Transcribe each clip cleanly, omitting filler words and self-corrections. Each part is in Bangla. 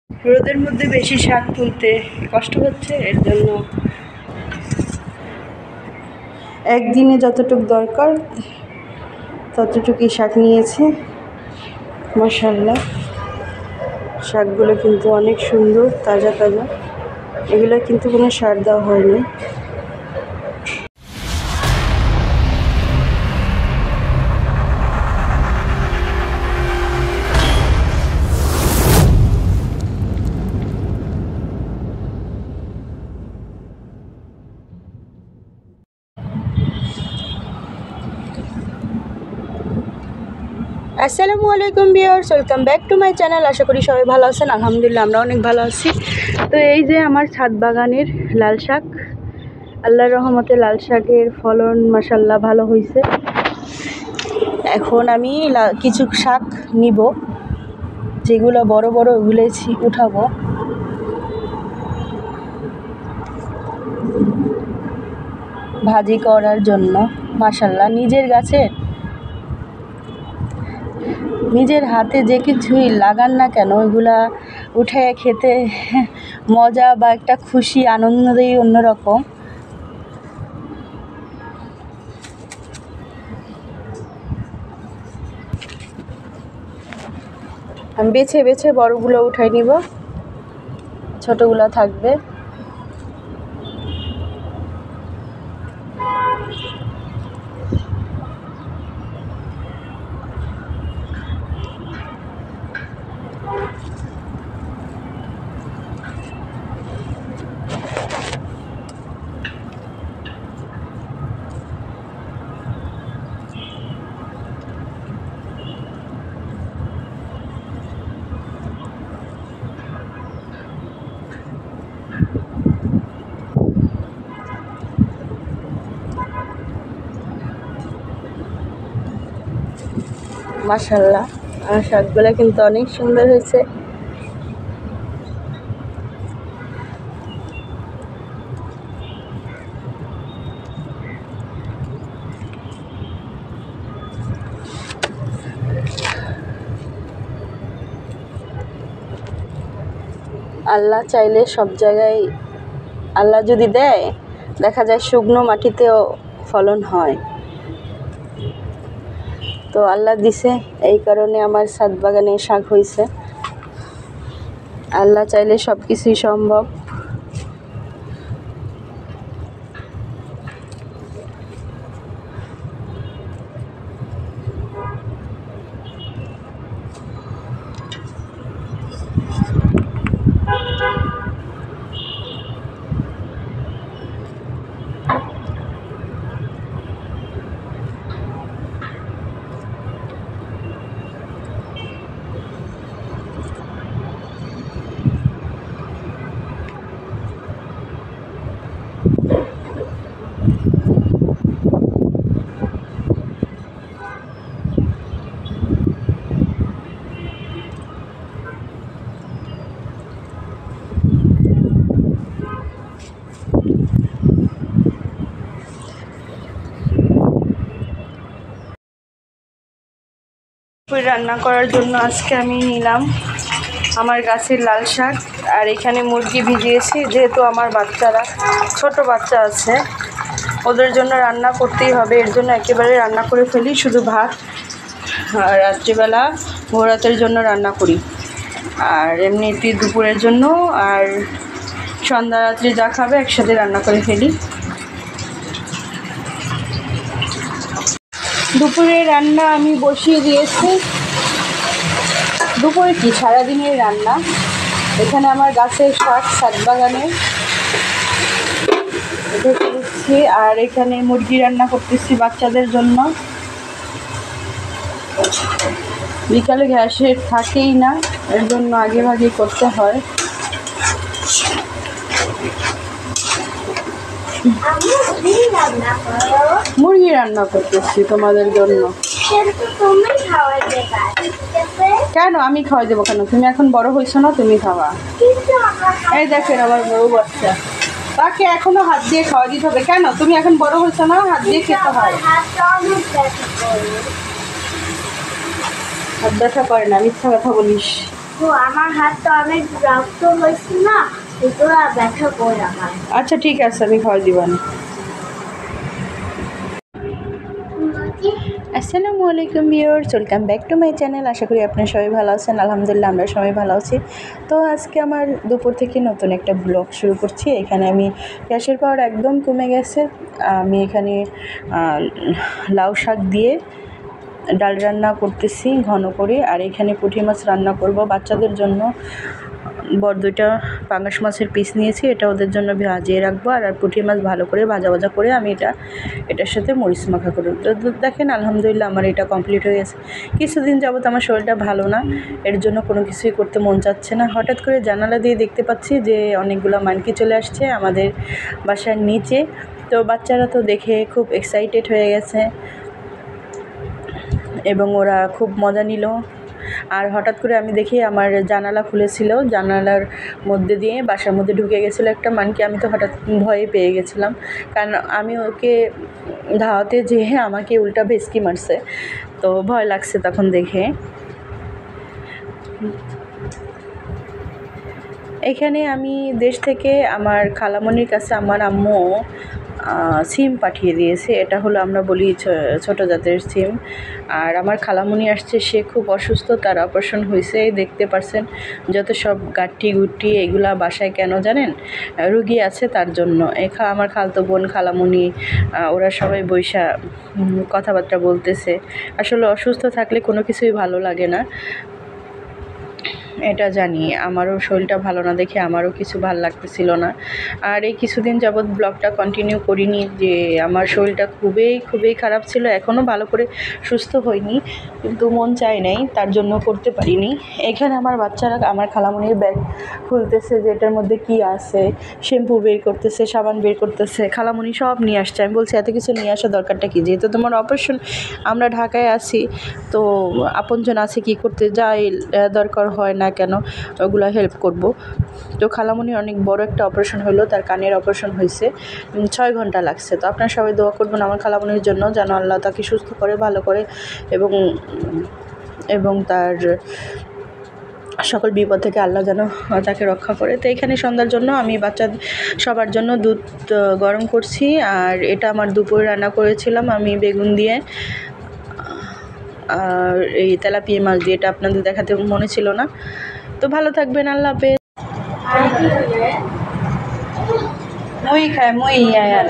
রোদের মধ্যে বেশি শাক তুলতে কষ্ট হচ্ছে, এর জন্য একদিনে যতটুকু দরকার ততটুকুই শাক নিয়েছি। মাশাআল্লাহ, শাকগুলো কিন্তু অনেক সুন্দর, তাজা তাজা। এগুলো কিন্তু কোনো সার দেওয়া হয়নি। আসসালামু আলাইকুম viewers, welcome back to my channel. আশা করি সবাই ভালো আছেন। আলহামদুলিল্লাহ আমরা অনেক ভালো আছি। তো এই যে আমার ছাদ বাগানের লাল শাক, আল্লাহর রহমতে লাল শাকের ফলন মাশাআল্লাহ ভালো হয়েছে। এখন আমি কিছু শাক নিব, যেগুলো বড় বড় ওগুলো উঠাবো। ভাজি করার জন্য মাশাআল্লাহ নিজের গাছে নিজের হাতে যে কিছুই লাগান না কেন, ওইগুলা উঠে খেতে মজা বা একটা খুশি আনন্দই অন্যরকম। আমি বেছে বেছে বড়গুলো উঠাই নিব, ছোটগুলো থাকবে। মাশাআল্লাহ, আর শাকগুলো কিন্তু অনেক সুন্দর হয়েছে। আল্লাহ চাইলে সব জায়গায়, আল্লাহ যদি দেয়, দেখা যায় শুকনো মাটিতেও ফলন হয়। তো আল্লাহ দিছে, এই কারণে আমার ছাদ বাগানে শাক হয়েছে। আল্লাহ চাইলে সব কিছুই সম্ভব। রান্না করার জন্য আজকে আমি নিলাম আমার গাছের লাল শাক, আর এখানে মুরগি ভিজিয়েছি। যেহেতু আমার বাচ্চারা ছোট বাচ্চা আছে, ওদের জন্য রান্না করতেই হবে, এর জন্য একেবারে রান্না করে ফেলি। শুধু ভাত আর রাত্রিবেলা ভোরাতের জন্য রান্না করি, আর এমনিতে দুপুরের জন্য আর সন্ধ্যা রাত্রি যা খাবে একসাথে রান্না করে ফেলি। দুপুরে রান্না আমি বসিয়ে দিয়েছি। দুপুরে কি, সারাদিনের রান্না। এখানে আমার গাছের শাক, ছাদ বাগানের এটা করছি, আর এখানে মুরগি রান্না করতেছি বাচ্চাদের জন্য। বিকালে গ্যাসের থাকেই না, এর জন্য আগে ভাগে করতে হয়। মুরগি রান্না করতেছি তোমাদের জন্য। কেন আমি খাওয়াই দেবো কেন? তুমি এখন বড় হয়েছো না, তুমি খাওয়া। এই দেখেন আমার বড় বাচ্চা, তাকে এখনো হাত দিয়ে খাওয়া দিতে হবে। কেন? তুমি এখন বড় হয়েছো না, হাত দিয়ে খেতে হয়। হাত ব্যথা করে না, মিথ্যা কথা বলিস। আমার হাতটা অনেক রক্ত হয়েছে না, তোরা ব্যথা করে আমার। আচ্ছা ঠিক আছে, আমি খাওয়াই দিবানি। আসসালামু আলাইকুম viewers, welcome back to my channel. আশা করি আপনারা সবাই ভালো আছেন। আলহামদুলিল্লাহ আমরা সবাই ভালো আছি। তো আজকে আমার দুপুর থেকে নতুন একটা ব্লগ শুরু করছি। এখানে আমি গ্যাসের পাওয়ার একদম কমে গেছে। আমি এখানে লাউ শাক দিয়ে ডাল রান্না করতেছি ঘন করে, আর এখানে পুঁটি মাছ রান্না করব বাচ্চাদের জন্য। বড় দুইটা পাঙ্গাস মাছের পিস নিয়েছি, এটা ওদের জন্য ভাজিয়ে রাখবো। আর পুঁটি মাছ ভালো করে ভাজা করে আমি এটার সাথে মরিচ মাখা করব। তো দেখেন আলহামদুলিল্লাহ আমার এটা কমপ্লিট হয়ে গেছে। কিছুদিন যাবত আমার শরীরটা ভালো না, এর জন্য কোনো কিছুই করতে মন চাচ্ছে না। হঠাৎ করে জানালা দিয়ে দেখতে পাচ্ছি যে অনেকগুলো মানকি চলে আসছে আমাদের বাসার নিচে। তো বাচ্চারা তো দেখে খুব এক্সাইটেড হয়ে গেছে এবং ওরা খুব মজা নিল। আর হঠাৎ করে আমি দেখি আমার জানালা খুলেছিল, জানালার মধ্যে দিয়ে বাসার মধ্যে ঢুকে গেছিলো একটা মানকি। আমি তো হঠাৎ ভয়ে পেয়ে গেছিলাম, কারণ আমি ওকে ধাওয়াতে যেয়ে আমাকে উল্টা ভেসকি মারছে, তো ভয় লাগছে তখন দেখে। এখানে আমি দেশ থেকে আমার খালামণির কাছে আমার আম্মু সিম পাঠিয়ে দিয়েছে। এটা হলো আমরা বলি ছোটো জাতের সিম। আর আমার খালামণি আসছে, সে খুব অসুস্থ, তার অপারেশন হয়েছে। দেখতে পারছেন যত সব গাঁটি গুটি এগুলা বাসায় কেন জানেন? রুগী আছে তার জন্য। আমার খালতো বোন খালামণি ওরা সবাই বৈশা কথাবার্তা বলতেছে। আসলে অসুস্থ থাকলে কোনো কিছুই ভালো লাগে না, এটা জানি। আমারও শরীরটা ভালো না দেখে আমারও কিছু ভালো লাগতেছিল না। আর এই কিছুদিন যাবৎ ব্লগটা কন্টিনিউ করিনি, যে আমার শরীরটা খুবই খারাপ ছিল। এখনও ভালো করে সুস্থ হয়নি, কিন্তু মন চায় নাই, তার জন্য করতে পারিনি। এখানে আমার বাচ্চারা আমার খালামণির ব্যাগ খুলতেছে যে এটার মধ্যে কি আছে, শ্যাম্পু বের করতেছে, সাবান বের করতেছে। খালামণি সব নিয়ে আসছে। আমি বলছি এত কিছু নিয়ে আসার দরকারটা কি? যেহেতু তোমার অপারেশন, আমরা ঢাকায় আছি, তো আপনজন আছে, কি করতে যাই দরকার হয় না কেন ওগুলো হেল্প করব। তো খালামণি অনেক বড় একটা অপারেশন হলো, তার কানের অপারেশন হয়েছে, 6 ঘন্টা লাগছে। তো আপনারা সবাই দোয়া করবেন আমার খালামণির জন্য, যেন আল্লাহ তাকে সুস্থ করে, ভালো করে এবং তার সকল বিপদ থেকে আল্লাহ যেন তাকে রক্ষা করে। তো এখানে সন্ধ্যার জন্য আমি সবার জন্য দুধ গরম করছি। আর এটা আমার দুপুরে রান্না করেছিলাম আমি বেগুন দিয়ে আর এই তেলাপিয়া মাছ দিয়ে। এটা আপনাদের দেখাতে মনে ছিল না। তো ভালো থাকবেন, আল্লাহ হাফেজ। মই খায় মই আয়ার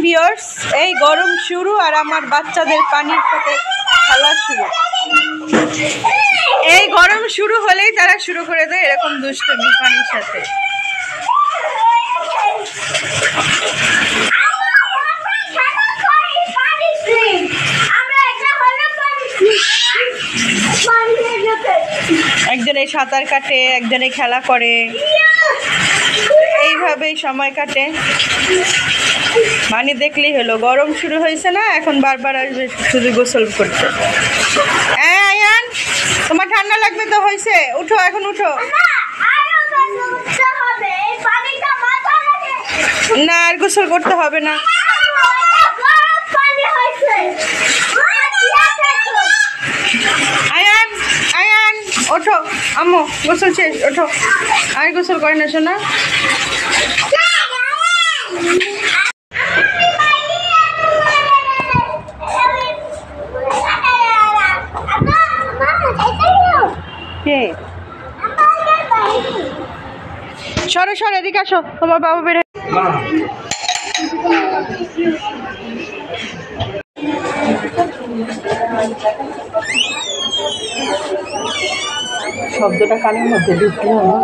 ভিউয়ার্স, এই গরম শুরু আর আমার বাচ্চাদের পানির সাথে খেলা শুরু। এই গরম শুরু হলেই তারা শুরু করে দেয় এরকম দুষ্টুমি পানির সাথে। একজনে সাঁতার কাটে, একজনে খেলা করে, এইভাবেই সময় কাটে। মানে দেখলেই হলো গরম শুরু হয়েছে না, এখন বারবার আসবে শুধু গোসল করতে। আয়ান, তোমার ঠান্ডা লাগবে তো, হয়েছে, উঠো এখন, উঠো। না আর গোসল করতে হবে না। আয়ান আয়ান ওঠো, আম্মু গোসল শেষ, ওঠো। আর গোসল করে না শোনা। সরো সরো, এদিকে আসো, তোমার বাবা বেড়ে। শব্দটা কানের মধ্যে ঢুকলো না।